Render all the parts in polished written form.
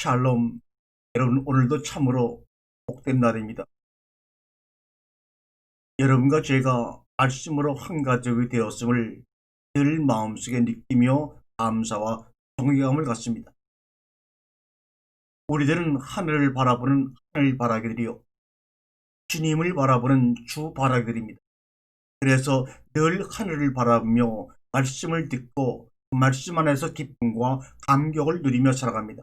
샬롬. 여러분, 오늘도 참으로 복된 날입니다. 여러분과 제가 말씀으로 한 가족이 되었음을 늘 마음속에 느끼며 감사와 존경감을 갖습니다. 우리들은 하늘을 바라보는 하늘 바라기들이요, 주님을 바라보는 주 바라기들입니다. 그래서 늘 하늘을 바라보며 말씀을 듣고 그 말씀 안에서 기쁨과 감격을 누리며 살아갑니다.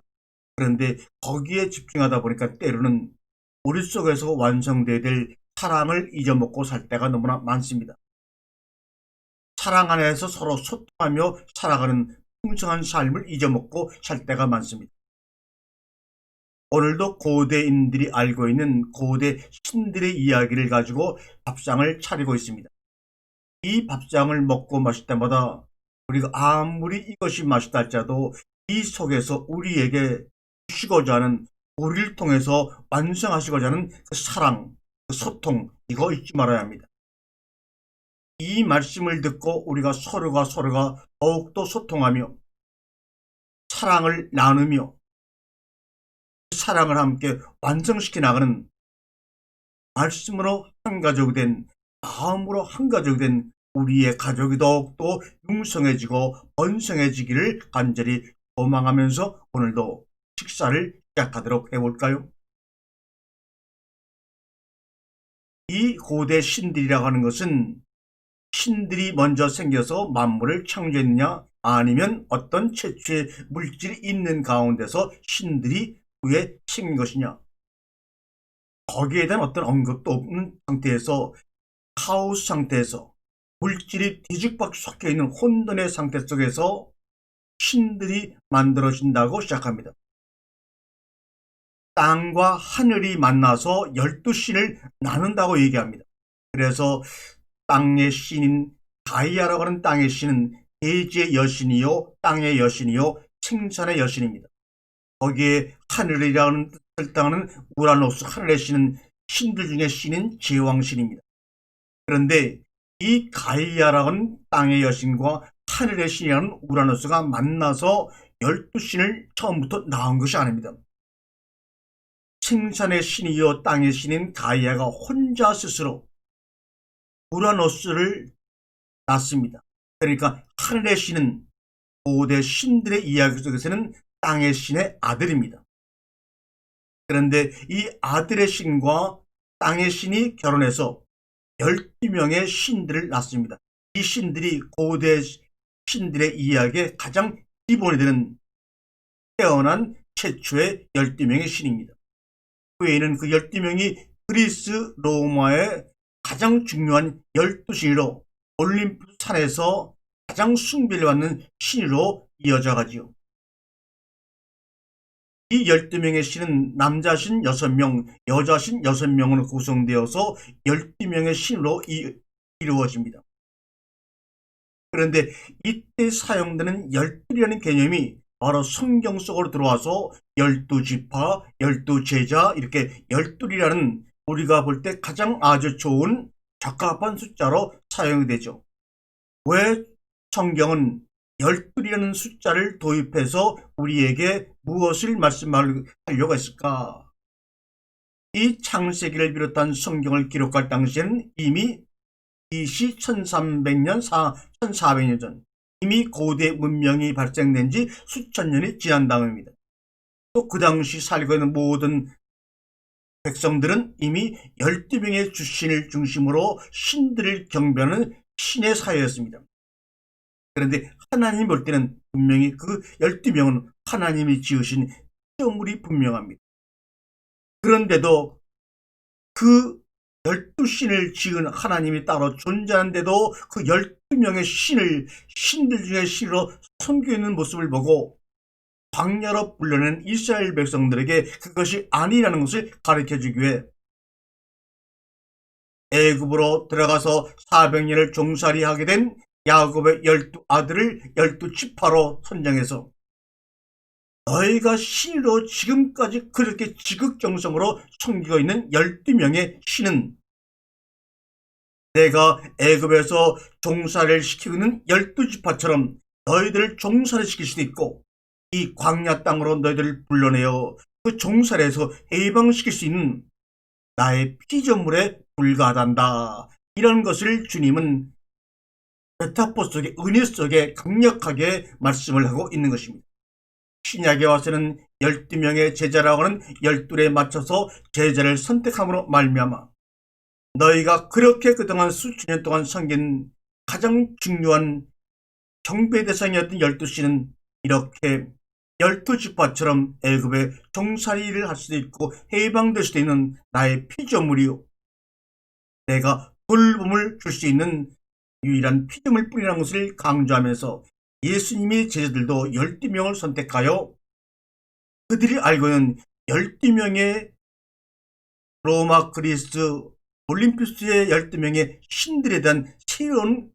그런데 거기에 집중하다 보니까 때로는 우리 속에서 완성되어야 될 사랑을 잊어먹고 살 때가 너무나 많습니다. 사랑 안에서 서로 소통하며 살아가는 풍성한 삶을 잊어먹고 살 때가 많습니다. 오늘도 고대인들이 알고 있는 고대 신들의 이야기를 가지고 밥상을 차리고 있습니다. 이 밥상을 먹고 마실 때마다 우리가 아무리 이것이 맛있다 할지라도 이 속에서 우리에게 주시고자 하는, 우리를 통해서 완성하시고자 하는 그 사랑, 그 소통, 이거 잊지 말아야 합니다. 이 말씀을 듣고 우리가 서로가 더욱더 소통하며 사랑을 나누며 그 사랑을 함께 완성시켜 나가는, 말씀으로 한 가족이 된, 마음으로 한 가족이 된 우리의 가족이 더욱더 융성해지고 번성해지기를 간절히 소망하면서 오늘도 식사를 시작하도록 해볼까요? 이 고대 신들이라고 하는 것은 신들이 먼저 생겨서 만물을 창조했느냐, 아니면 어떤 최초의 물질이 있는 가운데서 신들이 후에 생긴 것이냐, 거기에 대한 어떤 언급도 없는 상태에서, 카오스 상태에서, 물질이 뒤죽박죽 섞여있는 혼돈의 상태 속에서 신들이 만들어진다고 시작합니다. 땅과 하늘이 만나서 12신을 나눈다고 얘기합니다. 그래서 땅의 신인 가이아라고 하는 땅의 신은 대지의 여신이요, 땅의 여신이요, 생산의 여신입니다. 거기에 하늘이라는 뜻을 따르는 우라노스, 하늘의 신은 신들 중에 신인 제왕신입니다. 그런데 이 가이아라고 하는 땅의 여신과 하늘의 신이라는 우라노스가 만나서 12신을 처음부터 낳은 것이 아닙니다. 생산의 신이요 땅의 신인 가이아가 혼자 스스로 우라노스를 낳습니다. 그러니까 하늘의 신은 고대 신들의 이야기 속에서는 땅의 신의 아들입니다. 그런데 이 아들의 신과 땅의 신이 결혼해서 12명의 신들을 낳습니다. 이 신들이 고대 신들의 이야기의 가장 기본이 되는 태어난 최초의 12명의 신입니다. 그 외에는 그 12명이 그리스 로마의 가장 중요한 12신으로 올림푸스 산에서 가장 숭배를 받는 신으로 이어져 가지요. 이 12명의 신은 남자신 6명, 여자신 6명으로 구성되어서 12명의 신으로 이루어집니다. 그런데 이때 사용되는 12이라는 개념이 바로 성경 속으로 들어와서 12지파, 12제자, 이렇게 12이라는 우리가 볼 때 가장 아주 좋은 적합한 숫자로 사용이 되죠. 왜 성경은 12이라는 숫자를 도입해서 우리에게 무엇을 말씀하려고 했을까? 이 창세기를 비롯한 성경을 기록할 당시에는 이미 BC 1300년, 1400년 전, 이미 고대 문명이 발생된 지 수천 년이 지난 다음입니다. 또 그 당시 살고 있는 모든 백성들은 이미 12명의 주신을 중심으로 신들을 경배하는 신의 사회였습니다. 그런데 하나님 볼 때는 분명히 그 12명은 하나님이 지으신 피조물이 분명합니다. 그런데도 그 12신을 지은 하나님이 따로 존재하는데도 그 12명의 신들 중에 신으로 섬겨 있는 모습을 보고 광야로 불려낸 이스라엘 백성들에게 그것이 아니라는 것을 가르쳐주기 위해 애굽으로 들어가서 400년을 종살이하게 된 야곱의 12아들을 12지파로 선정해서 너희가 신으로 지금까지 그렇게 지극정성으로 섬기고 있는 12명의 신은 내가 애굽에서 종살이를 시키고 있는 12지파처럼 너희들을 종살이 시킬 수도 있고, 이 광야 땅으로 너희들을 불러내어 그 종살에서 해방시킬 수 있는 나의 피조물에 불과하단다. 이런 것을 주님은 메타포 속에, 은혜 속에 강력하게 말씀을 하고 있는 것입니다. 신약에 와서는 12명의 제자라고 하는 12에 맞춰서 제자를 선택함으로 말미암아 너희가 그렇게 그동안 수천 년 동안 섬긴 가장 중요한 경배 대상이었던 12씨는 이렇게 12지파처럼 애굽의 종살이를 할 수도 있고 해방될 수도 있는 나의 피조물이요, 내가 돌봄을 줄 수 있는 유일한 피조물 뿐이라는 것을 강조하면서 예수님의 제자들도 12명을 선택하여 그들이 알고 있는 12명의 로마, 그리스, 올림피스의 12명의 신들에 대한 새로운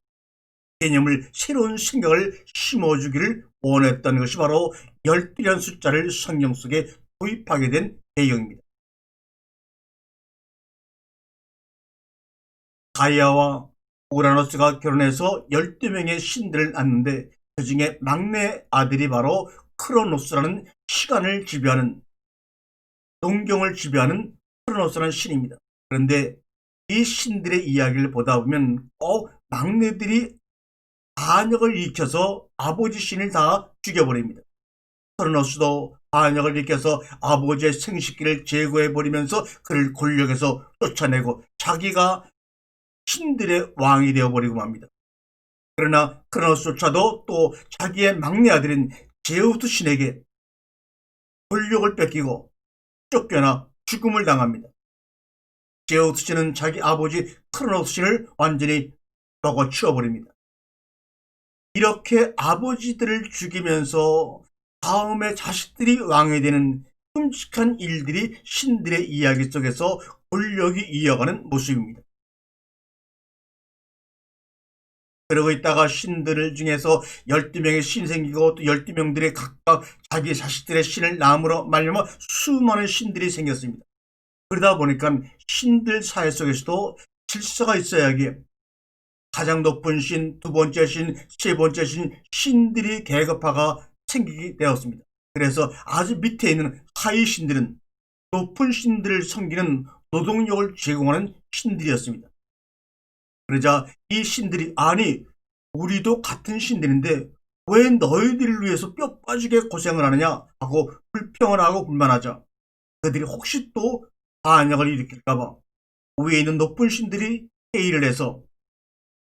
개념을, 새로운 생각을 심어주기를 원했던 것이 바로 12라는 숫자를 성경 속에 도입하게 된 배경입니다. 가이아와 우라노스가 결혼해서 12명의 신들을 낳는데 그 중에 막내 아들이 바로 크로노스라는 시간을 지배하는, 농경을 지배하는 크로노스라는 신입니다. 그런데 이 신들의 이야기를 보다 보면 꼭 막내들이 반역을 일으켜서 아버지 신을 다 죽여버립니다. 크로노스도 반역을 일으켜서 아버지의 생식기를 제거해버리면서 그를 권력에서 쫓아내고 자기가 신들의 왕이 되어버리고 맙니다. 그러나 크로노스조차도 또 자기의 막내 아들인 제우스 신에게 권력을 뺏기고 쫓겨나 죽음을 당합니다. 제우스 신은 자기 아버지 크로노스 신을 완전히 먹어치워버립니다. 이렇게 아버지들을 죽이면서 다음에 자식들이 왕이 되는 끔찍한 일들이 신들의 이야기 속에서 권력이 이어가는 모습입니다. 그러고 있다가 신들 중에서 12명의 신이 생기고 또 12명들의 각각 자기 자식들의 신을 낳음으로 말미암아 수많은 신들이 생겼습니다. 그러다 보니까 신들 사회 속에서도 질서가 있어야 하기에 가장 높은 신, 두 번째 신, 세 번째 신, 신들이 계급화가 생기게 되었습니다. 그래서 아주 밑에 있는 하위 신들은 높은 신들을 섬기는 노동력을 제공하는 신들이었습니다. 그러자 이 신들이, 아니 우리도 같은 신들인데 왜 너희들을 위해서 뼈 빠지게 고생을 하느냐 하고 불평을 하고 불만하자 그들이 혹시 또 반역을 일으킬까봐 위에 있는 높은 신들이 회의를 해서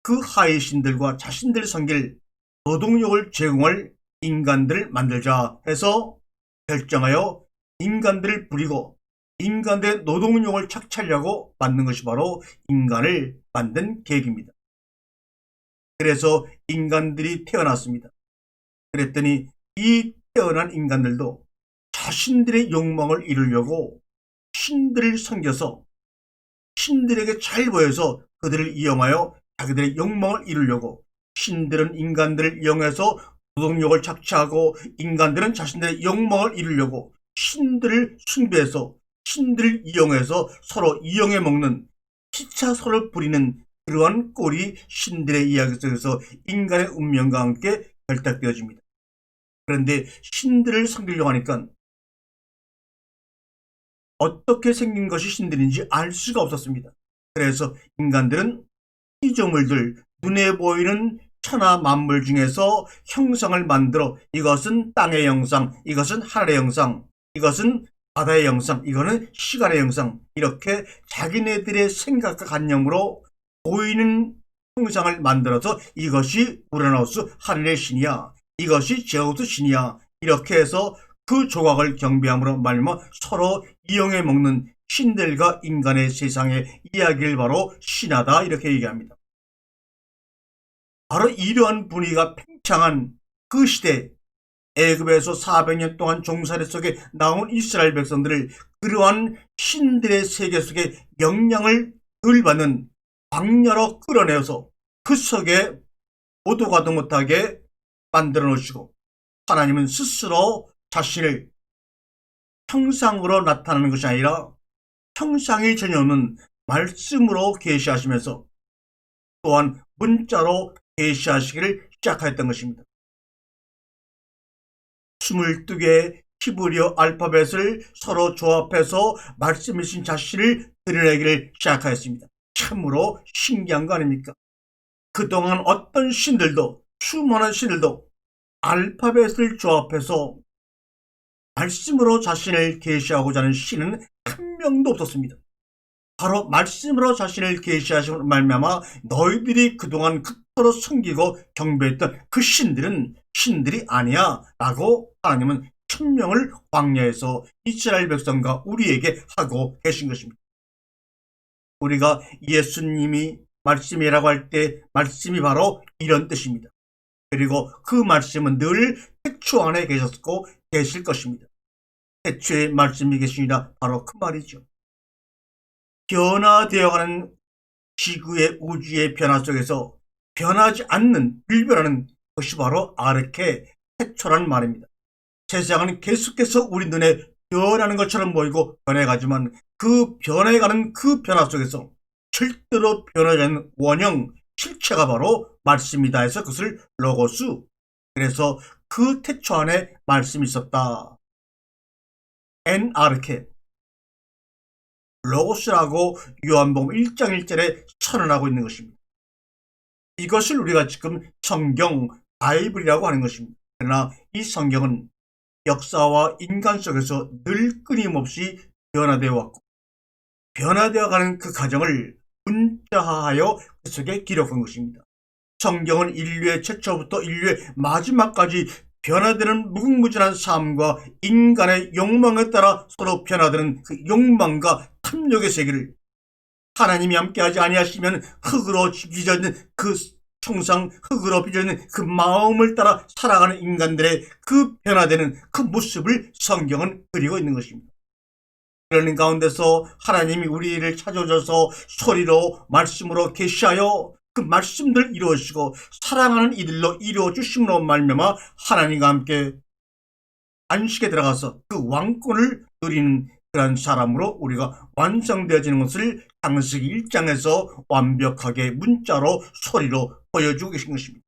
그 하위 신들과 자신들 섬길 노동력을 제공할 인간들을 만들자 해서 결정하여 인간들을 부리고 인간들의 노동력을 착취하려고 만든 것이 바로 인간을 만든 계획입니다. 그래서 인간들이 태어났습니다. 그랬더니 이 태어난 인간들도 자신들의 욕망을 이루려고 신들을 섬겨서 신들에게 잘 보여서 그들을 이용하여 자기들의 욕망을 이루려고, 신들은 인간들을 이용해서 노동력을 착취하고 인간들은 자신들의 욕망을 이루려고 신들을 숭배해서 신들을 이용해서 서로 이용해 먹는, 피차 서로 부리는 그러한 꼴이 신들의 이야기 속에서 인간의 운명과 함께 결탁되어집니다. 그런데 신들을 섬기려고 하니까 어떻게 생긴 것이 신들인지 알 수가 없었습니다. 그래서 인간들은 피조물들, 눈에 보이는 천하 만물 중에서 형상을 만들어 이것은 땅의 형상, 이것은 하늘의 형상, 이것은 바다의 형상, 이거는 시간의 형상, 이렇게 자기네들의 생각과 관념으로 보이는 형상을 만들어서 이것이 우라노스 하늘의 신이야, 이것이 제우스 신이야, 이렇게 해서 그 조각을 경배함으로 말미암아 서로 이용해 먹는 신들과 인간의 세상의 이야기를 바로 신하다 이렇게 얘기합니다. 바로 이러한 분위기가 팽창한 그 시대, 애굽에서 400년 동안 종살이 속에 나온 이스라엘 백성들을 그러한 신들의 세계 속에 영향을 덜 받는 광야로 끌어내어서 그 속에 오도 가도 못하게 만들어 놓으시고, 하나님은 스스로 자신을 형상으로 나타나는 것이 아니라 형상이 전혀 없는 말씀으로 계시하시면서 또한 문자로 계시하시기를 시작하였던 것입니다. 22개의 히브리어 알파벳을 서로 조합해서 말씀이신 자신을 드러내기를 시작하였습니다. 참으로 신기한 거 아닙니까? 그동안 어떤 신들도, 수많은 신들도 알파벳을 조합해서 말씀으로 자신을 계시하고자 하는 신은 한 명도 없었습니다. 바로 말씀으로 자신을 계시하심으로 말미암아 너희들이 그동안 그토록 섬기고 경배했던 그 신들은 신들이 아니야 라고 하나님은 천명을 광야에서 이스라엘 백성과 우리에게 하고 계신 것입니다. 우리가 예수님이 말씀이라고 할 때 말씀이 바로 이런 뜻입니다. 그리고 그 말씀은 늘 태초 안에 계셨고 계실 것입니다. 태초에 말씀이 계시니라 바로 그 말이죠. 변화되어가는 지구의 우주의 변화 속에서 변하지 않는 불변하는 것이 바로 아르케 태초라는 말입니다. 세상은 계속해서 우리 눈에 변하는 것처럼 보이고 변해가지만 그 변해가는 그 변화 속에서 절대로 변하지 않는 원형 실체가 바로 말씀이다 해서 그것을 로고스, 그래서 그 태초 안에 말씀이 있었다. 엔 아르케 로고스라고 요한복음 1장 1절에 선언하고 있는 것입니다. 이것을 우리가 지금 성경 바이블이라고 하는 것입니다. 그러나 이 성경은 역사와 인간 속에서 늘 끊임없이 변화되어 왔고 변화되어가는 그 과정을 문자화하여 그 속에 기록한 것입니다. 성경은 인류의 최초부터 인류의 마지막까지 변화되는 무궁무진한 삶과 인간의 욕망에 따라 서로 변화되는 그 욕망과 탐욕의 세계를 하나님이 함께하지 아니하시면 흙으로 빚어있는 그 형상, 흙으로 빚어있는 그 마음을 따라 살아가는 인간들의 그 변화되는 그 모습을 성경은 그리고 있는 것입니다. 그러는 가운데서 하나님이 우리를 찾아오셔서 소리로 말씀으로 계시하여 그 말씀들 이루어지고 사랑하는 이들로 이루어주심으로 말미암아 하나님과 함께 안식에 들어가서 그 왕권을 누리는 그런 사람으로 우리가 완성되어지는 것을 창세기 1장에서 완벽하게 문자로 소리로 보여주고 계신 것입니다.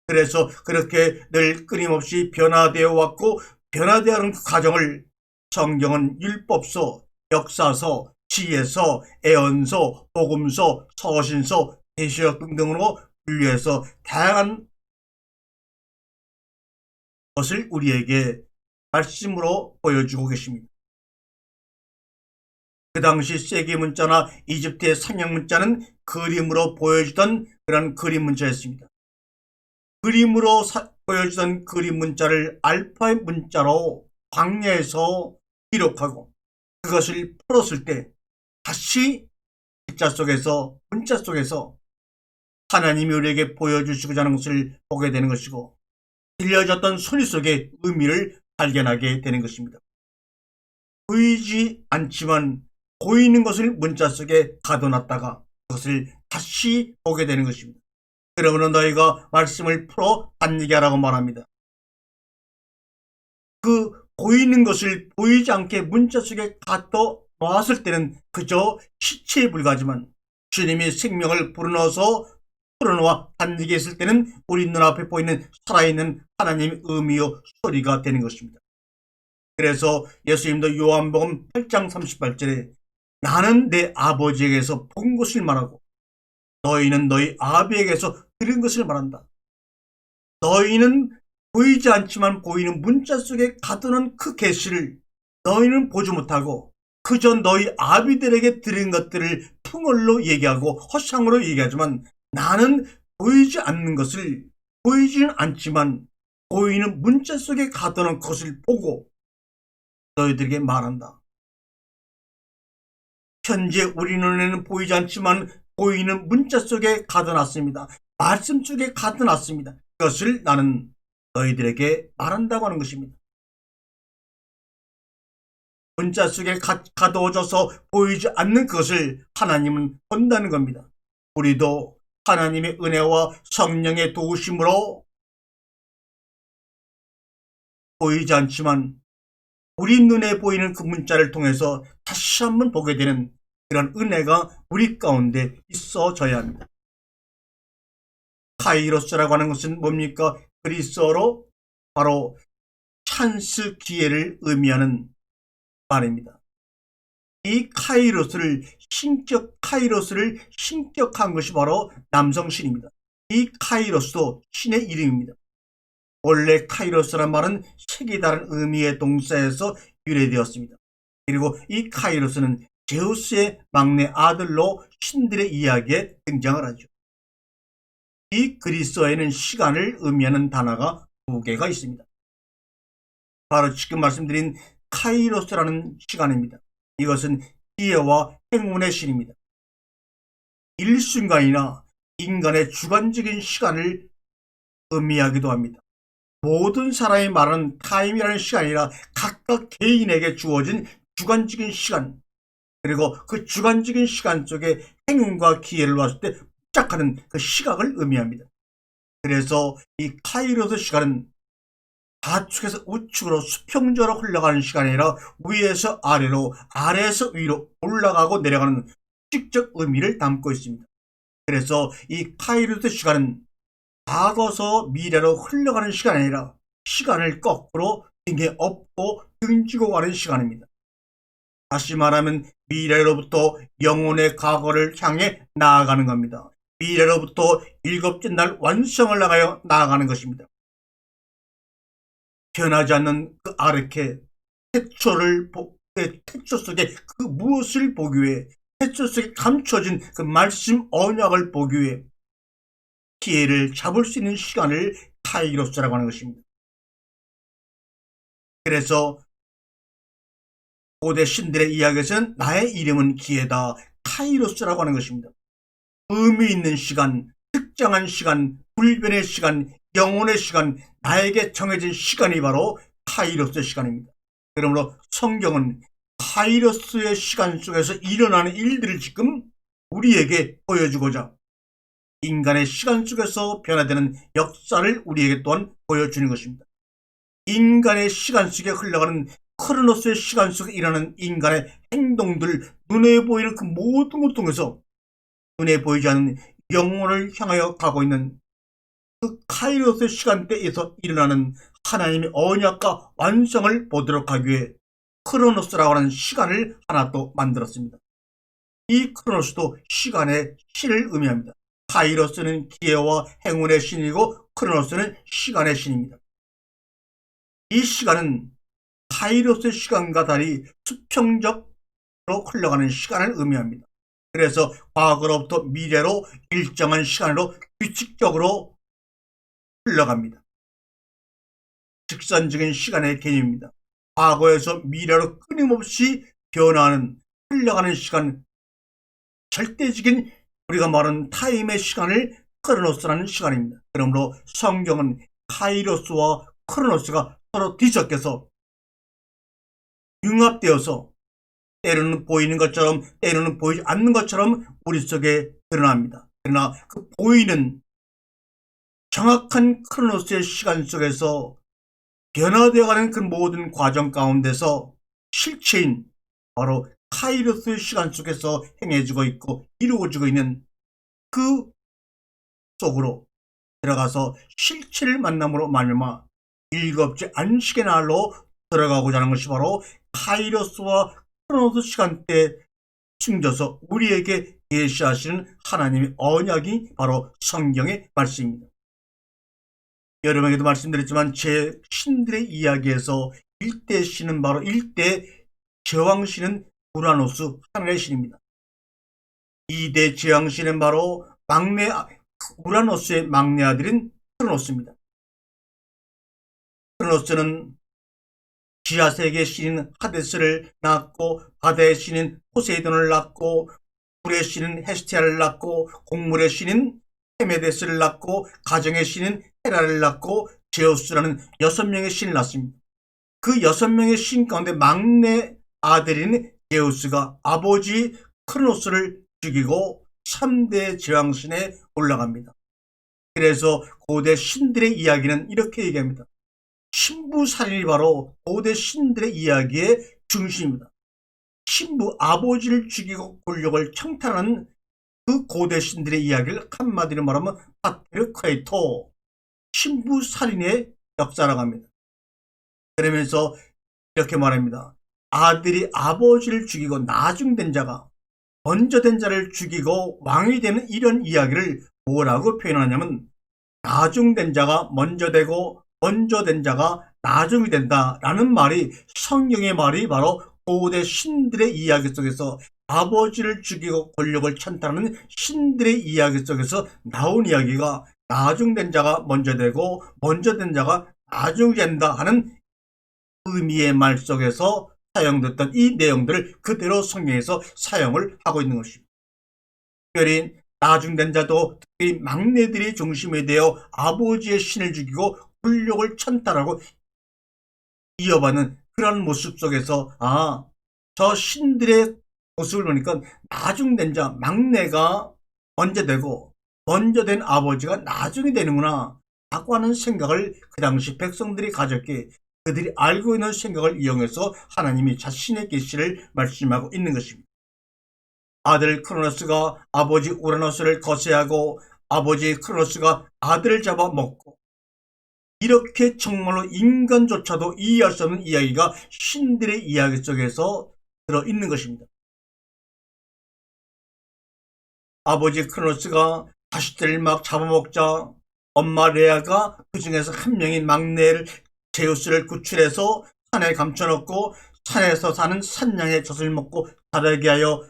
그래서 그렇게 늘 끊임없이 변화되어 왔고 변화되어가는 그 과정을 성경은 율법서, 역사서, 지혜서, 애언서, 복음서, 서신서, 계시록 등등으로 분류해서 다양한 것을 우리에게 말씀으로 보여주고 계십니다. 그 당시 세계 문자나 이집트의 상형 문자는 그림으로 보여주던 그런 그림 문자였습니다. 그림으로 보여주던 그림 문자를 알파의 문자로 광야에서 기록하고 그것을 풀었을 때 다시 글자 속에서 문자 속에서 하나님이 우리에게 보여주시고자 하는 것을 보게 되는 것이고 들려졌던 소리 속의 의미를 발견하게 되는 것입니다. 보이지 않지만 보이는 것을 문자 속에 가둬놨다가 그것을 다시 보게 되는 것입니다. 그러므로 너희가 말씀을 풀어 딴얘기 하라고 말합니다. 그 보이는 것을 보이지 않게 문자 속에 가둬놨을 때는 그저 시체에 불과하지만 주님이 생명을 불어넣어서 풀어놓아 딴얘기 했을 때는 우리 눈앞에 보이는 살아있는 하나님의 의미요 소리가 되는 것입니다. 그래서 예수님도 요한복음 8장 38절에 나는 내 아버지에게서 본 것을 말하고 너희는 너희 아비에게서 들은 것을 말한다. 너희는 보이지 않지만 보이는 문자 속에 가두는 그 계시를 너희는 보지 못하고 그저 너희 아비들에게 들은 것들을 풍월로 얘기하고 허상으로 얘기하지만 나는 보이지 않는 것을 보이지는 않지만 보이는 문자 속에 가두는 것을 보고 너희들에게 말한다. 현재 우리 눈에는 보이지 않지만 보이는 문자 속에 가둬놨습니다. 말씀 속에 가둬놨습니다. 그것을 나는 너희들에게 말한다고 하는 것입니다. 문자 속에 가둬져서 보이지 않는 그것을 하나님은 본다는 겁니다. 우리도 하나님의 은혜와 성령의 도우심으로 보이지 않지만 우리 눈에 보이는 그 문자를 통해서 다시 한번 보게 되는 그런 은혜가 우리 가운데 있어져야 합니다. 카이로스라고 하는 것은 뭡니까? 그리스어로 바로 찬스, 기회를 의미하는 말입니다. 이 카이로스를 신격한 것이 바로 남성신입니다. 이 카이로스도 신의 이름입니다. 원래 카이로스란 말은 색이 다른 의미의 동사에서 유래되었습니다. 그리고 이 카이로스는 제우스의 막내 아들로 신들의 이야기에 등장을 하죠. 이 그리스어에는 시간을 의미하는 단어가 두 개가 있습니다. 바로 지금 말씀드린 카이로스라는 시간입니다. 이것은 기회와 행운의 신입니다. 일순간이나 인간의 주관적인 시간을 의미하기도 합니다. 모든 사람이 말하는 타임이라는 시간이라 각각 개인에게 주어진 주관적인 시간, 그리고 그 주관적인 시간 속에 행운과 기회를 봤을 때 시작하는 그 시각을 의미합니다. 그래서 이 카이로스 시간은 좌측에서 우측으로 수평적으로 흘러가는 시간이 아니라 위에서 아래로, 아래에서 위로 올라가고 내려가는 수직적 의미를 담고 있습니다. 그래서 이 카이로스 시간은 과거서 미래로 흘러가는 시간이 아니라 시간을 거꾸로 등에 업고 등지고 가는 시간입니다. 다시 말하면 미래로부터 영혼의 과거를 향해 나아가는 겁니다. 미래로부터 일곱째 날 완성을 나가여 나아가는 것입니다. 변하지 않는 그 아르케, 태초 속에 그 무엇을 보기 위해, 태초 속에 감춰진 그 말씀 언약을 보기 위해 기회를 잡을 수 있는 시간을 카이로스라고 하는 것입니다. 그래서 고대 신들의 이야기에서는 나의 이름은 기회다, 카이로스라고 하는 것입니다. 의미 있는 시간, 특정한 시간, 불변의 시간, 영혼의 시간, 나에게 정해진 시간이 바로 카이로스의 시간입니다. 그러므로 성경은 카이로스의 시간 속에서 일어나는 일들을 지금 우리에게 보여주고자 인간의 시간 속에서 변화되는 역사를 우리에게 또한 보여주는 것입니다. 인간의 시간 속에 흘러가는 크로노스의 시간 속에 일어나는 인간의 행동들, 눈에 보이는 그 모든 것을 통해서 눈에 보이지 않는 영혼을 향하여 가고 있는 그 카이로스의 시간대에서 일어나는 하나님의 언약과 완성을 보도록 하기 위해 크로노스라고 하는 시간을 하나 또 만들었습니다. 이 크로노스도 시간의 신을 의미합니다. 카이로스는 기회와 행운의 신이고 크로노스는 시간의 신입니다. 이 시간은 카이로스의 시간과 달리 수평적으로 흘러가는 시간을 의미합니다. 그래서 과거로부터 미래로 일정한 시간으로 규칙적으로 흘러갑니다. 직선적인 시간의 개념입니다. 과거에서 미래로 끊임없이 변화하는 흘러가는 시간, 절대적인 우리가 말하는 타임의 시간을 크로노스라는 시간입니다. 그러므로 성경은 카이로스와 크로노스가 서로 뒤섞여서 융합되어서 때로는 보이는 것처럼 때로는 보이지 않는 것처럼 우리 속에 드러납니다. 그러나 그 보이는 정확한 크로노스의 시간 속에서 변화되어가는 그 모든 과정 가운데서 실체인 바로 카이로스의 시간 속에서 행해지고 있고 이루어지고 있는 그 속으로 들어가서 실체를 만남으로 말미암아 일곱째 안식의 날로 들어가고자 하는 것이 바로 카이로스와 크로노스 시간대에 숨겨서 우리에게 계시하시는 하나님의 언약이 바로 성경의 말씀입니다. 여러분에게도 말씀드렸지만 제 신들의 이야기에서 1대 신은 바로 1대 제왕신은 우라노스 하늘의 신입니다. 2대 제왕신은 바로 우라노스의 막내 아들인 크로노스입니다. 크로노스는 지하세계의 신인 하데스를 낳았고 바다의 신인 포세이돈을 낳고 불의 신인 헤스티아를 낳고 곡물의 신인 헤메데스를 낳고 가정의 신인 헤라를 낳고 제우스라는 6명의 신을 낳습니다. 그 6명의 신 가운데 막내 아들인 제우스가 아버지 크로노스를 죽이고 3대 제왕신에 올라갑니다. 그래서 고대 신들의 이야기는 이렇게 얘기합니다. 신부살인이 바로 고대 신들의 이야기의 중심입니다. 신부 아버지를 죽이고 권력을 청탄하는 그 고대 신들의 이야기를 한마디로 말하면 파트르크레이토, 신부살인의 역사라고 합니다. 그러면서 이렇게 말합니다. 아들이 아버지를 죽이고 나중된 자가 먼저 된 자를 죽이고 왕이 되는 이런 이야기를 뭐라고 표현하냐면 나중된 자가 먼저 되고 먼저 된 자가 나중이 된다라는 말이 성경의 말이 바로 고대 신들의 이야기 속에서 아버지를 죽이고 권력을 찬탈하는 신들의 이야기 속에서 나온 이야기가 나중된 자가 먼저 되고 먼저 된 자가 나중이 된다 하는 의미의 말 속에서 사용됐던 이 내용들을 그대로 성경에서 사용을 하고 있는 것입니다. 특별히 나중된 자도 특히 막내들이 중심이 되어 아버지의 신을 죽이고 권력을 찬탈하고 이어받는 그런 모습 속에서 저 신들의 모습을 보니까 나중된 자 막내가 먼저 되고 먼저 된 아버지가 나중이 되는구나 라고 하는 생각을 그 당시 백성들이 가졌기에 그들이 알고 있는 생각을 이용해서 하나님이 자신의 계시를 말씀하고 있는 것입니다. 아들 크로노스가 아버지 우라노스를 거세하고 아버지 크로노스가 아들을 잡아먹고 이렇게 정말로 인간조차도 이해할 수 없는 이야기가 신들의 이야기 속에서 들어있는 것입니다. 아버지 크로노스가 자식들을 막 잡아먹자 엄마 레아가 그 중에서 한 명인 막내를 제우스를 구출해서 산에 감춰놓고 산에서 사는 산양의 젖을 먹고 자라게 하여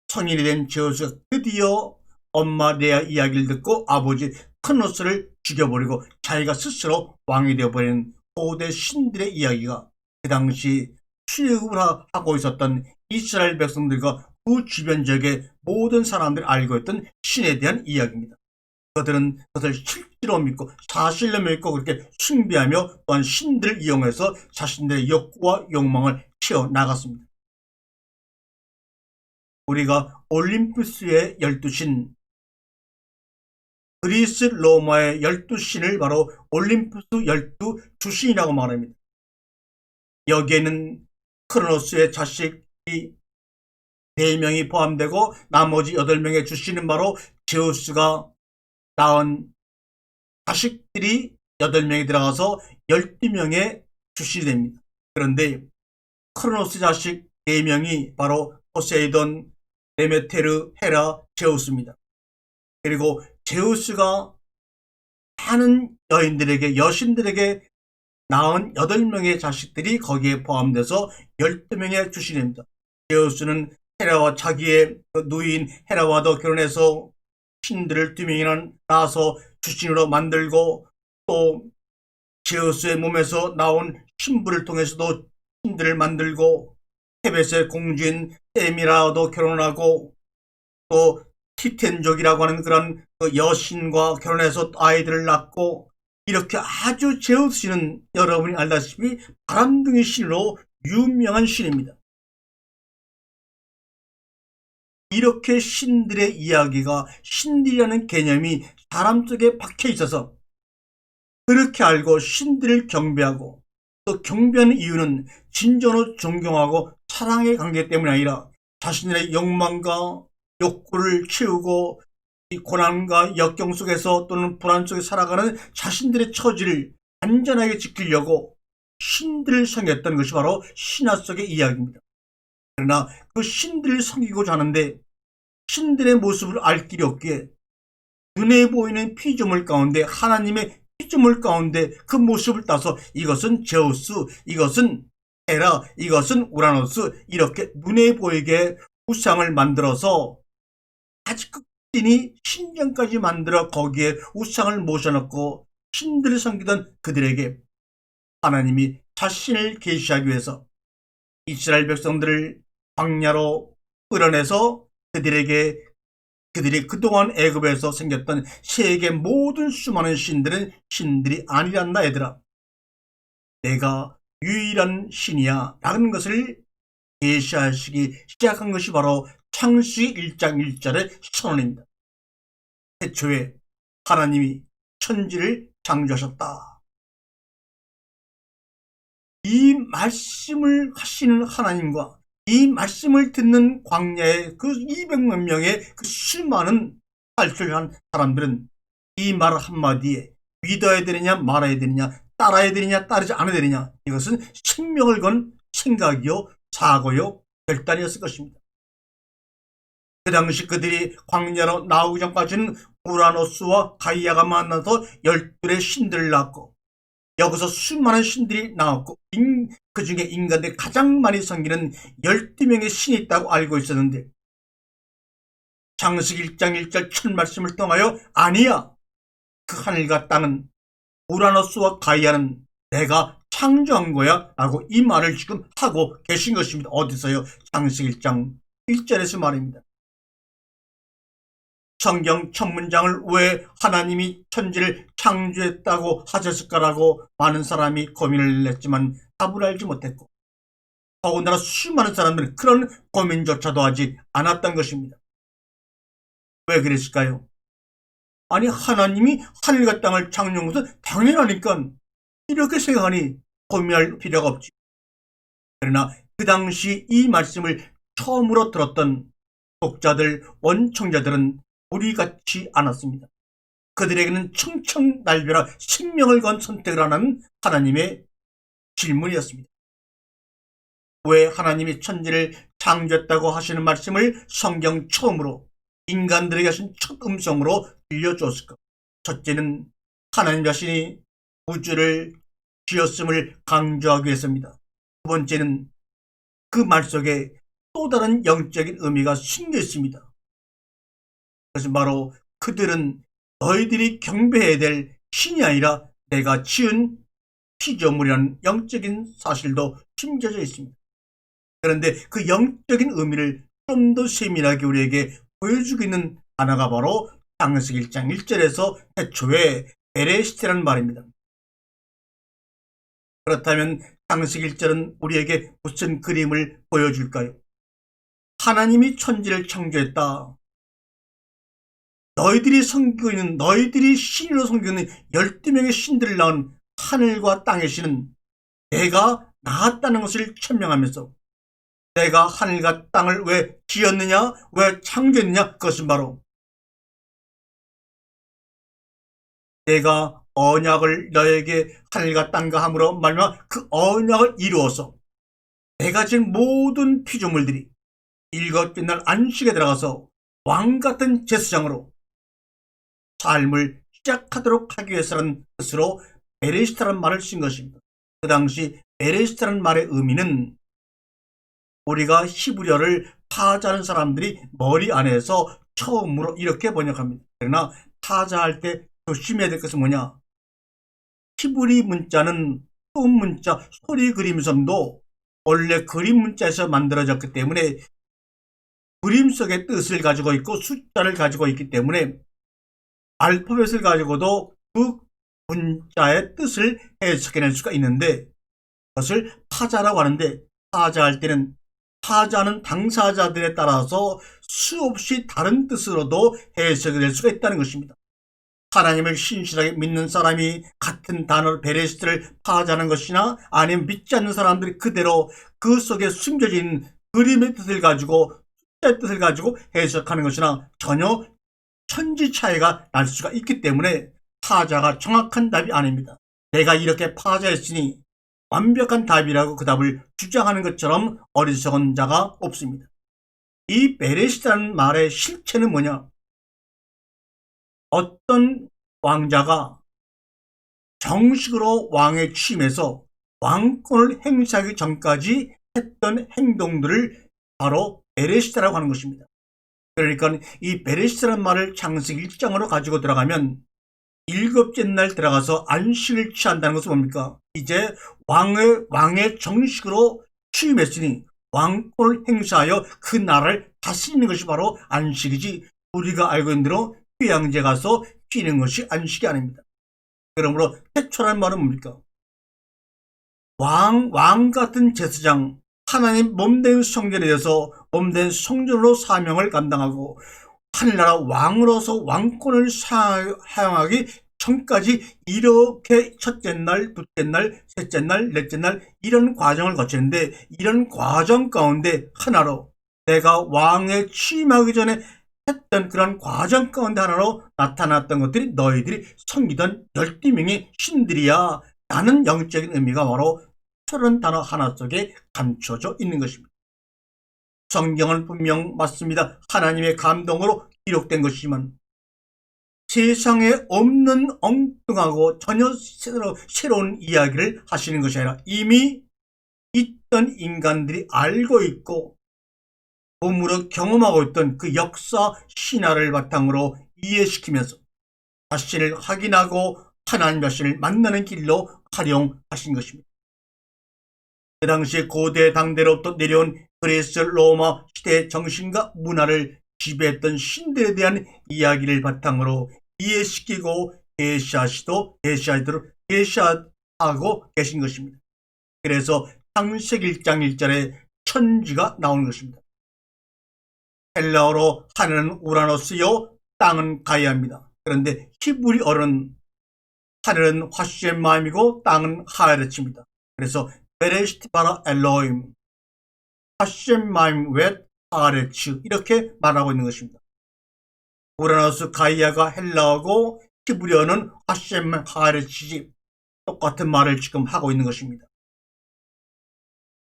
성인이 된 제우스가 드디어 엄마 레아 이야기를 듣고 아버지 크로노스를 죽여버리고 자기가 스스로 왕이 되어버린 고대 신들의 이야기가 그 당시 출애굽을 하고 있었던 이스라엘 백성들과 그 주변 지역의 모든 사람들이 알고 있던 신에 대한 이야기입니다. 그들은 그것을 실제로 믿고 사실로 믿고 그렇게 숭배하며 또한 신들을 이용해서 자신들의 욕구와 욕망을 채워나갔습니다. 우리가 올림푸스의 12신, 그리스 로마의 12신을 바로 올림푸스 12주신이라고 말합니다. 여기에는 크로노스의 자식이 4명이 포함되고 나머지 8명의 주신은 바로 제우스가 낳은 자식들이 8명이 들어가서 12명의 주신이 됩니다. 그런데 크로노스 자식 4명이 바로 포세이돈, 데메테르, 헤라, 제우스입니다. 그리고 제우스가 많은 여인들에게 여신들에게 낳은 8명의 자식들이 거기에 포함돼서 12명의 주신입니다. 제우스는 헤라와 자기의 누이인 헤라와도 결혼해서 신들을 2명이나 낳아서 주신으로 만들고 또 제우스의 몸에서 나온 신부를 통해서도 신들을 만들고 테벳의 공주인 세미라와도 결혼하고 또 티텐족이라고 하는 그런 여신과 결혼해서 아이들을 낳고 이렇게 아주 제우스 신은 여러분이 알다시피 바람둥이 신으로 유명한 신입니다. 이렇게 신들의 이야기가 신들이라는 개념이 사람 속에 박혀 있어서 그렇게 알고 신들을 경배하고 또 경배하는 이유는 진정으로 존경하고 사랑의 관계 때문이 아니라 자신의 욕망과 욕구를 채우고 이 고난과 역경 속에서 또는 불안 속에 살아가는 자신들의 처지를 안전하게 지키려고 신들을 섬겼던 것이 바로 신화 속의 이야기입니다. 그러나 그 신들을 섬기고자 하는데 신들의 모습을 알 길이 없기에 눈에 보이는 피조물 가운데 하나님의 피조물 가운데 그 모습을 따서 이것은 제우스, 이것은 헤라, 이것은 우라노스 이렇게 눈에 보이게 우상을 만들어서 아주 끝까지 신전까지 만들어 거기에 우상을 모셔놓고 신들을 섬기던 그들에게 하나님이 자신을 계시하기 위해서 이스라엘 백성들을 광야로 끌어내서 그들이 그동안 애굽에서 생겼던 세계 모든 수많은 신들은 신들이 아니란다 얘들아. 내가 유일한 신이야 라는 것을 계시하시기 시작한 것이 바로 창세기 1장 1절의 선언입니다. 태초에 하나님이 천지를 창조하셨다. 이 말씀을 하시는 하나님과 이 말씀을 듣는 광야의 그 200만 명의 그 수많은 탈출한 사람들은 이 말 한마디에 믿어야 되느냐 말아야 되느냐, 따라야 되느냐 따르지 않아야 되느냐, 이것은 생명을 건 생각이요 사고요 결단이었을 것입니다. 그 당시 그들이 광야로 나오기 전까지는 우라노스와 가이아가 만나서 12의 신들을 낳았고, 여기서 수많은 신들이 나왔고, 그 중에 인간들이 가장 많이 섬기는 12명의 신이 있다고 알고 있었는데, 창세기 1장 1절 첫 말씀을 통하여 아니야, 그 하늘과 땅은, 우라노스와 가이아는 내가 창조한 거야 라고 이 말을 지금 하고 계신 것입니다. 어디서요? 창세기 1장 1절에서 말입니다. 성경 첫 문장을 왜 하나님이 천지를 창조했다고 하셨을까라고 많은 사람이 고민을 했지만 답을 알지 못했고, 더군다나 수많은 사람들은 그런 고민조차도 하지 않았던 것입니다. 왜 그랬을까요? 아니, 하나님이 하늘과 땅을 창조한 것은 당연하니까 이렇게 생각하니 고민할 필요가 없지. 그러나 그 당시 이 말씀을 처음으로 들었던 독자들, 원청자들은 우리 같지 않았습니다. 그들에게는 청청날벼라 생명을 건 선택을 하는 하나님의 질문이었습니다. 왜 하나님이 천지를 창조했다고 하시는 말씀을 성경 처음으로 인간들에게 하신 첫 음성으로 들려주었을까? 첫째는 하나님 자신이 우주를 지었음을 강조하기 위해서입니다. 두 번째는 그 말 속에 또 다른 영적인 의미가 숨겨 있습니다. 그것은 바로 그들은 너희들이 경배해야 될 신이 아니라 내가 지은 피조물이라는 영적인 사실도 심겨져 있습니다. 그런데 그 영적인 의미를 좀 더 세밀하게 우리에게 보여주고 있는 단어가 바로 창세기 1장 1절에서 태초에 베레시트라는 말입니다. 그렇다면 창세기 1절은 우리에게 무슨 그림을 보여줄까요? 하나님이 천지를 창조했다. 너희들이 섬기고 있는, 너희들이 신으로 섬기고 있는 12명의 신들을 낳은 하늘과 땅의 신은 내가 낳았다는 것을 천명하면서, 내가 하늘과 땅을 왜 지었느냐, 왜 창조했느냐, 그것은 바로 내가 언약을 너에게 하늘과 땅과 함으로 말미암아 그 언약을 이루어서 내가 지은 모든 피조물들이 일곱째 날 안식에 들어가서 왕같은 제사장으로 삶을 시작하도록 하기 위해서라는 뜻으로 베레시타라는 말을 쓴 것입니다. 그 당시 베레시타라는 말의 의미는 우리가 히브리어를 타자하는 사람들이 머리 안에서 처음으로 이렇게 번역합니다. 그러나 타자할 때 조심해야 될 것은 뭐냐? 히브리 문자는 소음 문자, 소리 그림섬도 원래 그림 문자에서 만들어졌기 때문에 그림 속의 뜻을 가지고 있고 숫자를 가지고 있기 때문에 알파벳을 가지고도 그 문자의 뜻을 해석해낼 수가 있는데, 그것을 타자라고 하는데, 타자할 때는 타자는 당사자들에 따라서 수없이 다른 뜻으로도 해석이 될 수가 있다는 것입니다. 하나님을 신실하게 믿는 사람이 같은 단어로 베레시트를 파자하는 것이나 아니면 믿지 않는 사람들이 그대로 그 속에 숨겨진 그림의 뜻을 가지고, 숫자의 뜻을 가지고 해석하는 것이나 전혀 천지 차이가 날 수가 있기 때문에 파자가 정확한 답이 아닙니다. 내가 이렇게 파자했으니 완벽한 답이라고 그 답을 주장하는 것처럼 어리석은 자가 없습니다. 이 베레시트라는 말의 실체는 뭐냐? 어떤 왕자가 정식으로 왕에 취임해서 왕권을 행사하기 전까지 했던 행동들을 바로 베레시트라고 하는 것입니다. 그러니까 이 베레시트라는 말을 창세기 1장으로 가지고 들어가면 일곱째 날 들어가서 안식을 취한다는 것은 뭡니까? 이제 왕의 정식으로 취임했으니 왕권을 행사하여 그 나라를 다스리는 것이 바로 안식이지, 우리가 알고 있는 대로 휴양지에 가서 쉬는 것이 안식이 아닙니다. 그러므로 태초라는 말은 뭡니까? 왕 같은 제사장, 하나님 몸된 성전에 대해서 몸된 성전으로 사명을 감당하고 하늘나라 왕으로서 왕권을 사용하기 전까지 이렇게 첫째 날, 둘째 날, 셋째 날, 넷째 날 이런 과정을 거치는데, 이런 과정 가운데 하나로 내가 왕에 취임하기 전에 했던 그런 과정 가운데 하나로 나타났던 것들이 너희들이 섬기던 12명의 신들이야 라는 영적인 의미가 바로 저런 단어 하나 속에 감춰져 있는 것입니다. 성경은 분명 맞습니다. 하나님의 감동으로 기록된 것이지만 세상에 없는 엉뚱하고 전혀 새로운 이야기를 하시는 것이 아니라 이미 있던 인간들이 알고 있고 몸으로 경험하고 있던 그 역사 신화를 바탕으로 이해시키면서 자신을 확인하고 하나님 자신을 만나는 길로 활용하신 것입니다. 그 당시에 고대 당대로부터 내려온 그리스 로마 시대의 정신과 문화를 지배했던 신들에 대한 이야기를 바탕으로 이해시키고 계시하고 계신 것입니다. 그래서 창세기 1장 1절에 천지가 나오는 것입니다. 헬라어로 하늘은 우라노스요 땅은 가이아입니다. 그런데 히브리어는 하늘은 화셴마임이고 땅은 하에르츠입니다. 그래서 베레시트 바라 엘로임 화셴마임 웻 하에르츠 이렇게 말하고 있는 것입니다. 우라노스 가이아가 헬라어고 히브리어는 화셴 하에르츠지 똑같은 말을 지금 하고 있는 것입니다.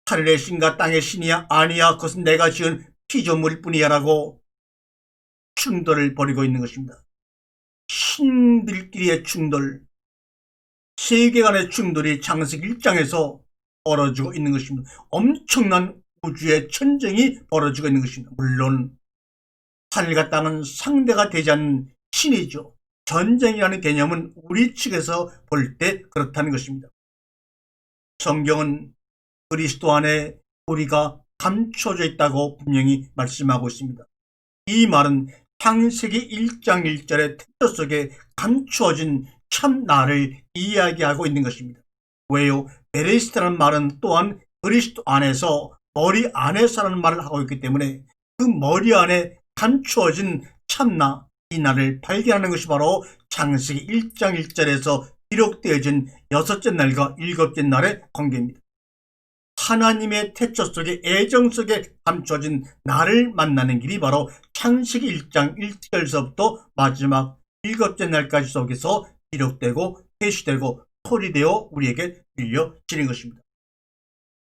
하늘의 신과 땅의 신이야? 아니야, 그것은 내가 지은 피조물일 뿐이야 라고 충돌을 벌이고 있는 것입니다. 신들끼리의 충돌, 세계관의 충돌이 창세기 1장에서 벌어지고 있는 것입니다. 엄청난 우주의 전쟁이 벌어지고 있는 것입니다. 물론 하늘과 땅은 상대가 되지 않는 신이죠. 전쟁이라는 개념은 우리 측에서 볼 때 그렇다는 것입니다. 성경은 그리스도 안에 우리가 감춰져 있다고 분명히 말씀하고 있습니다. 이 말은 창세기 1장 1절의 texto 속에 감추어진 참 나를 이야기하고 있는 것입니다. 왜요? 베레시트라는 말은 또한 그리스도 안에서 머리 안에서라는 말을 하고 있기 때문에 그 머리 안에 감추어진 참나, 이 나를 발견하는 것이 바로 창세기 1장 1절에서 기록되어진 여섯째 날과 일곱째 날의 관계입니다. 하나님의 태초 속에 애정 속에 감춰진 나를 만나는 길이 바로 창세기 1장 1절서부터 마지막 일곱째 날까지 속에서 기록되고 계시되고 소리되어 우리에게 들려지는 것입니다.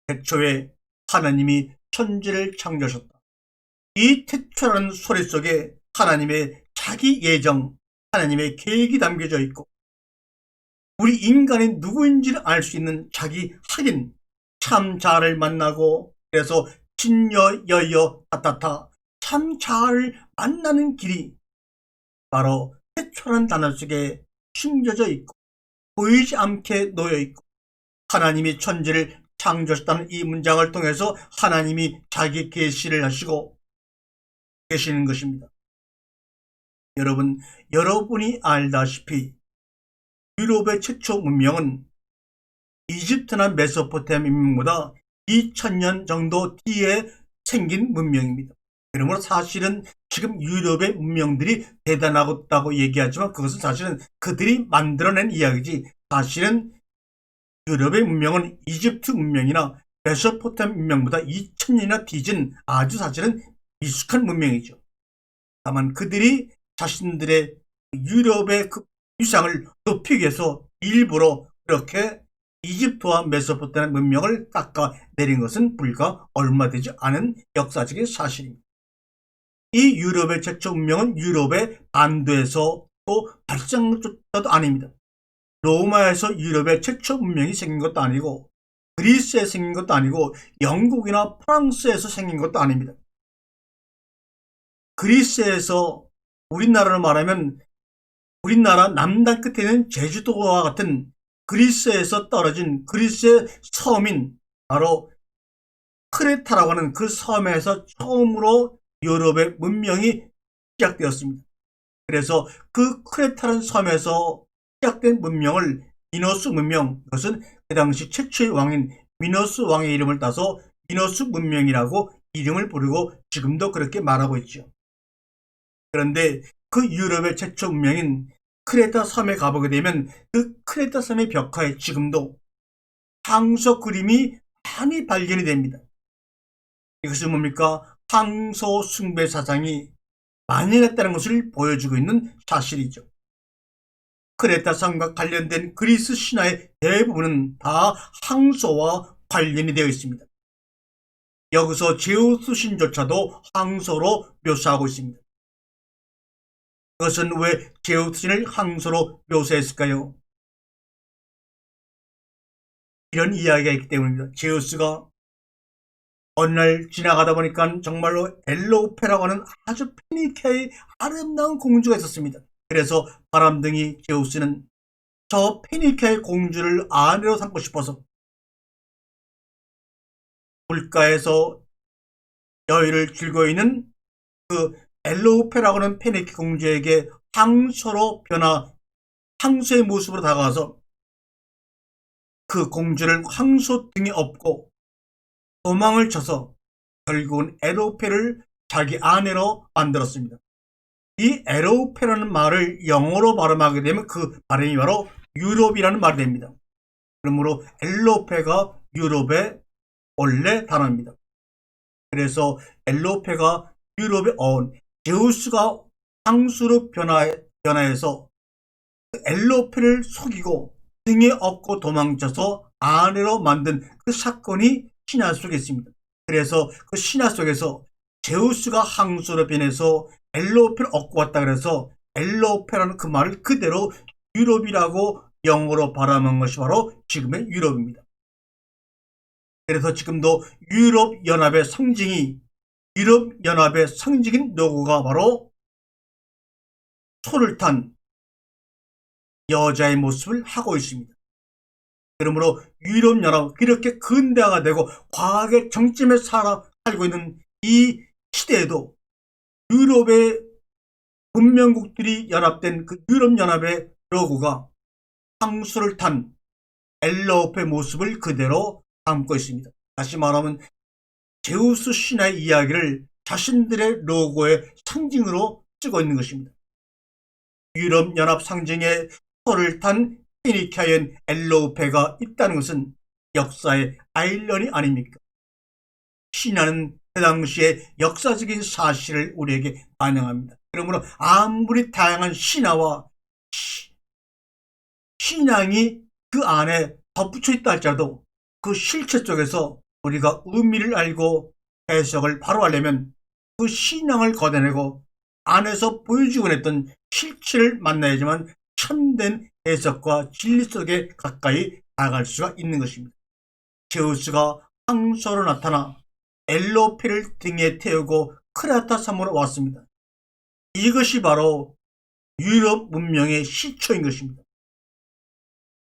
태초에 하나님이 천지를 창조하셨다. 이 태초라는 소리 속에 하나님의 자기 예정, 하나님의 계획이 담겨져 있고 우리 인간이 누구인지를 알 수 있는 자기 확인, 참 자아를 만나고 그래서 진여 여여 타타타 참 자아를 만나는 길이 바로 태초란 단어 속에 숨겨져 있고 보이지 않게 놓여 있고 하나님이 천지를 창조하셨다는 이 문장을 통해서 하나님이 자기 계시를 하시고 계시는 것입니다. 여러분이 알다시피 유럽의 최초 문명은 이집트나 메소포타미아 문명보다 2000년 정도 뒤에 생긴 문명입니다. 그러므로 사실은 지금 유럽의 문명들이 대단하다고 얘기하지만 그것은 사실은 그들이 만들어낸 이야기지 사실은 유럽의 문명은 이집트 문명이나 메소포타미아 문명보다 2000년이나 뒤진 아주 사실은 미숙한 문명이죠. 다만 그들이 자신들의 유럽의 그 위상을 높이기 위해서 일부러 그렇게 이집트와 메소포타미아 문명을 깎아내린 것은 불과 얼마 되지 않은 역사적인 사실입니다. 이 유럽의 최초 문명은 유럽의 반도에서 또 발생한 것도 아닙니다. 로마에서 유럽의 최초 문명이 생긴 것도 아니고 그리스에 생긴 것도 아니고 영국이나 프랑스에서 생긴 것도 아닙니다. 그리스에서 우리나라로 말하면 우리나라 남단 끝에 있는 제주도와 같은 그리스에서 떨어진 그리스의 섬인 바로 크레타라고 하는 그 섬에서 처음으로 유럽의 문명이 시작되었습니다. 그래서 그 크레타라는 섬에서 시작된 문명을 미노스 문명, 그것은 그 당시 최초의 왕인 미노스 왕의 이름을 따서 미노스 문명이라고 이름을 부르고 지금도 그렇게 말하고 있죠. 그런데 그 유럽의 최초 문명인 크레타 섬에 가보게 되면 그 크레타 섬의 벽화에 지금도 황소 그림이 많이 발견이 됩니다. 이것은 뭡니까? 황소 숭배 사상이 만연했다는 것을 보여주고 있는 사실이죠. 크레타성과 관련된 그리스 신화의 대부분은 다 항소와 관련이 되어 있습니다. 여기서 제우스 신조차도 항소로 묘사하고 있습니다. 그것은 왜 제우스 신을 항소로 묘사했을까요? 이런 이야기가 있기 때문입니다. 제우스가 어느 날 지나가다 보니까 정말로 엘로페라고 하는 아주 페니케의 아름다운 공주가 있었습니다. 그래서 바람둥이 제우스는 저 페니케의 공주를 아내로 삼고 싶어서 물가에서 여유를 즐기고 있는 그 엘로페라고 하는 페니케 공주에게 황소의 모습으로 다가가서 그 공주를 황소 등에 업고 도망을 쳐서 결국은 에로페를 자기 아내로 만들었습니다. 이 에로페라는 말을 영어로 발음하게 되면 그 발음이 바로 유럽이라는 말이 됩니다. 그러므로 엘로페가 유럽의 원래 단어입니다. 그래서 엘로페가 유럽에 온 제우스가 황수로 변화해서 엘로페를 속이고 등에 업고 도망쳐서 아내로 만든 그 사건이 신화 속에 있습니다. 그래서 그 신화 속에서 제우스가 황소로 변해서 엘로페를 얻고 왔다 그래서 엘로페라는 그 말을 그대로 유럽이라고 영어로 발음한 것이 바로 지금의 유럽입니다. 그래서 지금도 유럽연합의 상징인 로고가 바로 소를 탄 여자의 모습을 하고 있습니다. 그러므로 유럽연합, 이렇게 근대화가 되고 과학의 정점에 살고 있는 이 시대에도 유럽의 문명국들이 연합된 그 유럽연합의 로고가 황소를 탄 엘로페의 모습을 그대로 담고 있습니다. 다시 말하면 제우스 신화의 이야기를 자신들의 로고의 상징으로 쓰고 있는 것입니다. 유럽연합 상징의 소를 탄 페니키아인 엘로페가 있다는 것은 역사의 아이러니 아닙니까? 신화는 그 당시의 역사적인 사실을 우리에게 반영합니다. 그러므로 아무리 다양한 신화와 신앙이 그 안에 덧붙여 있다 할지라도 그 실체 속에서 우리가 의미를 알고 해석을 바로 하려면 그 신앙을 걷어내고 안에서 보여주곤 했던 실체를 만나야지만 참된 해석과 진리 속에 가까이 나갈 수가 있는 것입니다. 제우스가 황소로 나타나 엘로페를 등에 태우고 크레타 섬으로 왔습니다. 이것이 바로 유럽 문명의 시초인 것입니다.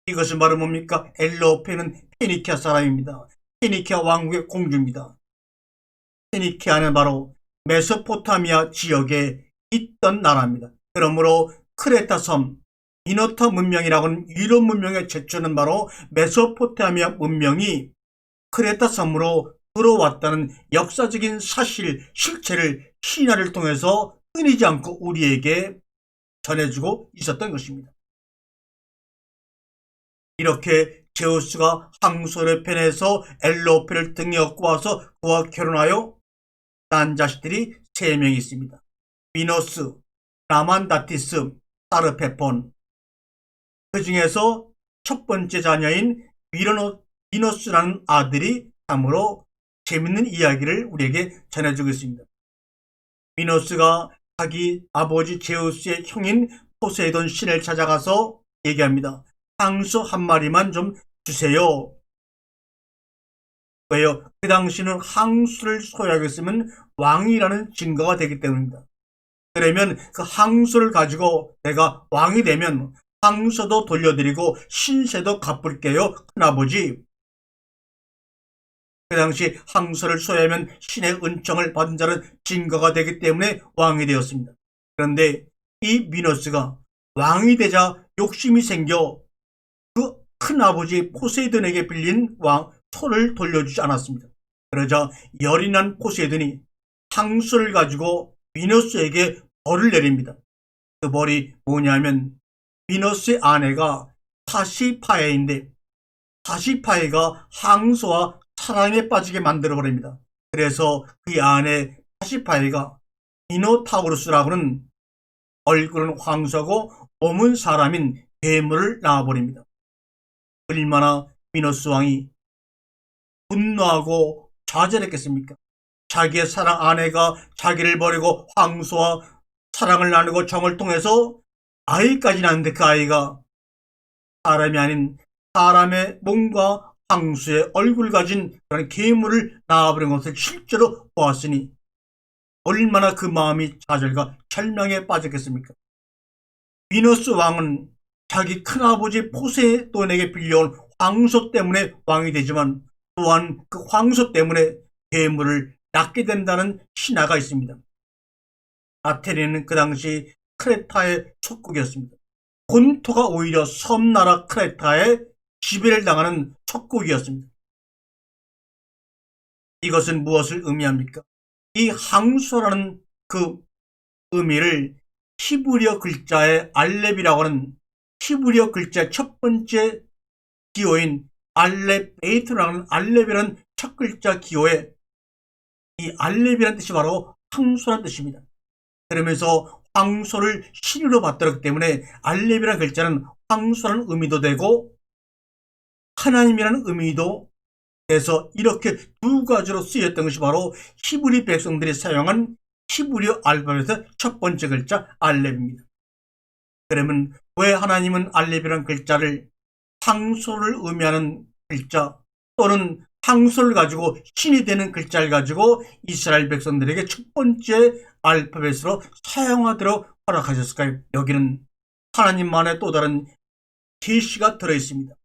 이것은 바로 뭡니까? 엘로페는 페니키아 사람입니다. 페니키아 왕국의 공주입니다. 페니키아는 바로 메소포타미아 지역에 있던 나라입니다. 그러므로 크레타 섬, 미노타 문명이라고는 유럽 문명의 제초는 바로 메소포타미아 문명이 크레타 섬으로 들어왔다는 역사적인 사실, 실체를 신화를 통해서 끊이지 않고 우리에게 전해주고 있었던 것입니다. 이렇게 제우스가 황소를 편해서 엘로페를 등에 업고 와서 그와 결혼하여 낳은 자식들이 3명이 있습니다. 미노스, 라만다티스, 사르페폰. 그 중에서 첫 번째 자녀인 미노스라는 아들이 참으로 재밌는 이야기를 우리에게 전해주고 있습니다. 미노스가 자기 아버지 제우스의 형인 포세이돈 신을 찾아가서 얘기합니다. 황소 한 마리만 좀 주세요. 왜요? 그 당시는 황소를 소유하겠으면 왕이라는 증거가 되기 때문입니다. 그러면 그 황소를 가지고 내가 왕이 되면 황소도 돌려드리고 신세도 갚을게요. 큰아버지. 그 당시 황소를 소유하면 신의 은총을 받은 자는 증거가 되기 때문에 왕이 되었습니다. 그런데 이 미노스가 왕이 되자 욕심이 생겨 그 큰아버지 포세이돈에게 빌린 소를 돌려주지 않았습니다. 그러자 열이 난 포세이돈이 황소를 가지고 미노스에게 벌을 내립니다. 그 벌이 뭐냐면 미노스의 아내가 파시파에인데 파시파에가 황소와 사랑에 빠지게 만들어버립니다. 그래서 그 아내 파시파에가 미노타우루스라고는 얼굴은 황소하고 몸은 사람인 괴물을 낳아버립니다. 얼마나 미노스 왕이 분노하고 좌절했겠습니까? 자기의 사랑 아내가 자기를 버리고 황소와 사랑을 나누고 정을 통해서 아이까지 낳는데 그 아이가 사람이 아닌 사람의 몸과 황소의 얼굴을 가진 그런 괴물을 낳아버린 것을 실제로 보았으니 얼마나 그 마음이 좌절과 절망에 빠졌겠습니까? 미너스 왕은 자기 큰아버지 포세돈에게 빌려온 황소 때문에 왕이 되지만 또한 그 황소 때문에 괴물을 낳게 된다는 신화가 있습니다. 아테네는 그 당시 크레타의 속국이었습니다. 본토가 오히려 섬나라 크레타에 지배를 당하는 속국이었습니다. 이것은 무엇을 의미합니까? 이 항소라는 그 의미를 히브리어 글자의 알렙이라고 하는 히브리어 글자의 첫 번째 기호인 알렙베이트라는 알렙이라는 첫 글자 기호에 이 알렙이라는 뜻이 바로 황소라는 뜻입니다. 그러면서 황소를 신으로 받들었기 때문에 알렙이라는 글자는 황소라는 의미도 되고 하나님이라는 의미도 돼서 이렇게 두 가지로 쓰였던 것이 바로 히브리 백성들이 사용한 히브리어 알파벳의 첫 번째 글자 알렙입니다. 그러면 왜 하나님은 알렙이라는 글자를 황소를 의미하는 글자 또는 황소를 가지고 신이 되는 글자를 가지고 이스라엘 백성들에게 첫 번째 알파벳으로 사용하도록 허락하셨을까요? 여기는 하나님만의 또 다른 계시가 들어있습니다.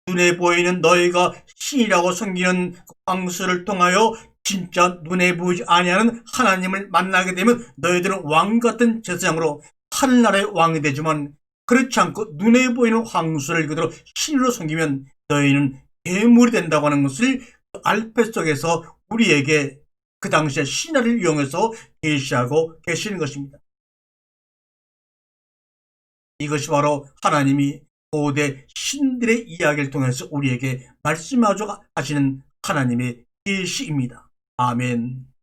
눈에 보이는 너희가 신이라고 섬기는 황소를 통하여 진짜 눈에 보이지 아니하는 하나님을 만나게 되면 너희들은 왕같은 제사장으로 하늘나라의 왕이 되지만 그렇지 않고 눈에 보이는 황소를 그대로 신으로 섬기면 너희는 괴물이 된다고 하는 것을 알파 속에서 우리에게 그 당시에 신화를 이용해서 계시하고 계시는 것입니다. 이것이 바로 하나님이 고대 신들의 이야기를 통해서 우리에게 말씀하시는 하나님의 계시입니다. 아멘.